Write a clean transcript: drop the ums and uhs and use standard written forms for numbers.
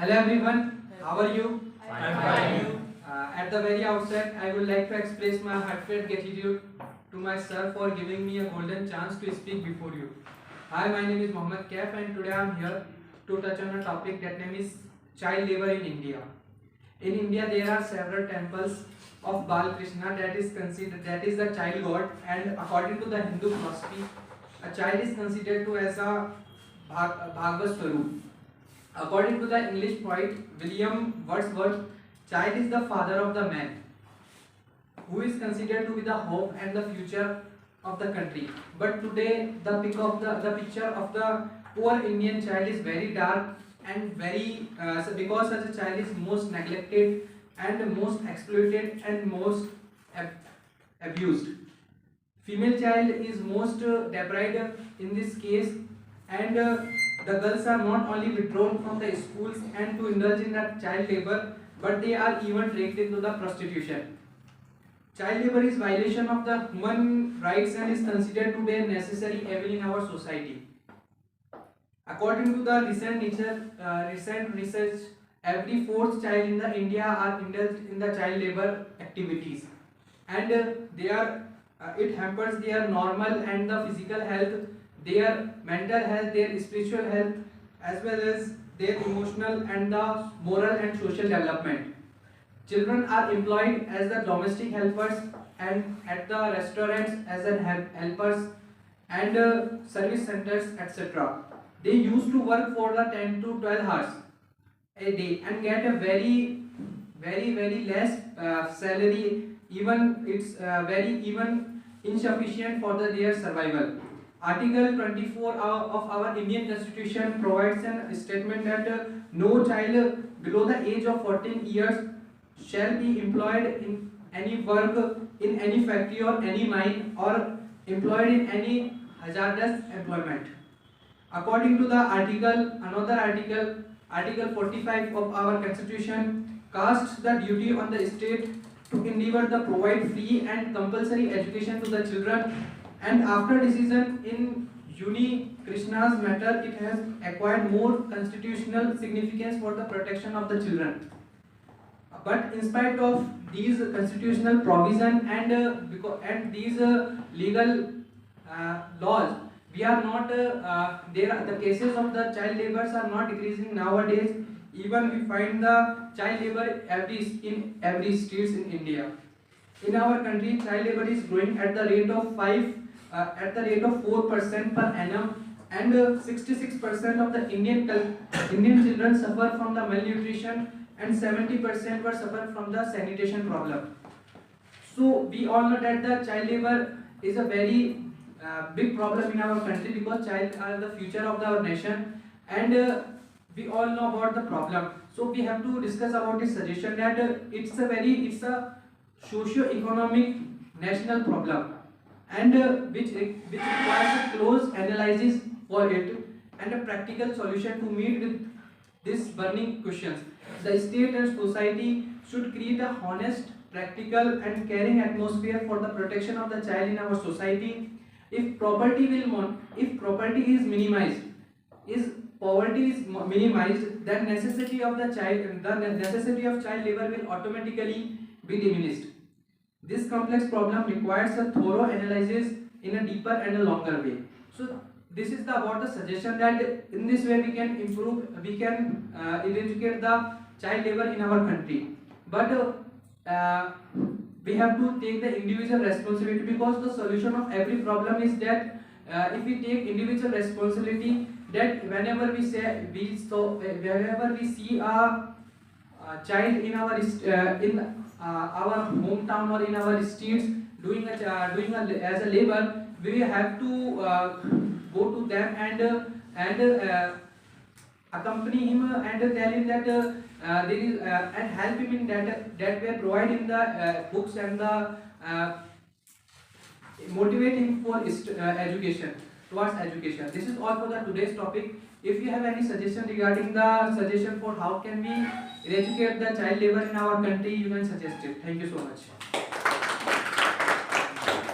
Hello everyone, how are you? I'm fine. At the very outset, I would like to express my heartfelt gratitude to my sir for giving me a golden chance to speak before you. Hi, my name is Mohammed Kaif and today I am here to touch on a topic that name is child labor in India. In India, there are several temples of Bal Krishna that is the child god, and according to the Hindu philosophy, a child is considered to as a Bhagavad Swarup. According to the English poet William Wordsworth, child is the father of the man, who is considered to be the hope and the future of the country. But today, the picture of the poor Indian child is very dark and because such a child is most neglected and most exploited and most abused. Female child is most deprived in this case, and the girls are not only withdrawn from the schools and to indulge in the child labor, but they are even dragged into the prostitution. Child labor is violation of the human rights and is considered to be a necessary evil in our society. According to the recent research, every fourth child in the India are indulged in the child labor activities, and it hampers their normal and the physical health, their mental health, their spiritual health, as well as their emotional and the moral and social development. Children are employed as the domestic helpers and at the restaurants as an helpers and service centers, etc. They used to work for the 10 to 12 hours a day and get a very less salary. Even it's even insufficient for their survival. Article 24 of our Indian Constitution provides a statement that no child below the age of 14 years shall be employed in any work in any factory or any mine or employed in any hazardous employment. According to the article 45 of our Constitution casts the duty on the state to endeavor to provide free and compulsory education to the children, and after decision in Uni Krishna's matter, it has acquired more constitutional significance for the protection of the children. But in spite of these constitutional provision and these legal laws, we are not the cases of the child labors are not decreasing nowadays. Even we find the child labor in every streets in India. In our country, child labor is growing at the rate of 4% per annum, and 66% of the Indian children suffer from the malnutrition, and 70% were suffer from the sanitation problem. So we all know that the child labor is a very big problem in our country because child are the future of our nation, and we all know about the problem. So we have to discuss about this suggestion that it's a socio-economic national problem, and which requires a close analysis for it and a practical solution to meet with these burning questions. The state and society should create a honest, practical and caring atmosphere for the protection of the child in our society. If poverty is minimized, then necessity of child labor will automatically be diminished. This complex problem requires a thorough analysis in a deeper and a longer way. So this is about the suggestion that in this way we can eradicate the child labor in our country. But we have to take the individual responsibility, because the solution of every problem is that if we take individual responsibility, that whenever we see a child in our hometown or in our streets doing as a labor, we have to go to them and accompany him and tell him that there is and help him in that way, provide him the books and the motivate him for education, towards education. This is all for the today's topic. If you have any suggestion regarding the suggestion for how can we eradicate the child labor in our country, you can suggest it. Thank you so much.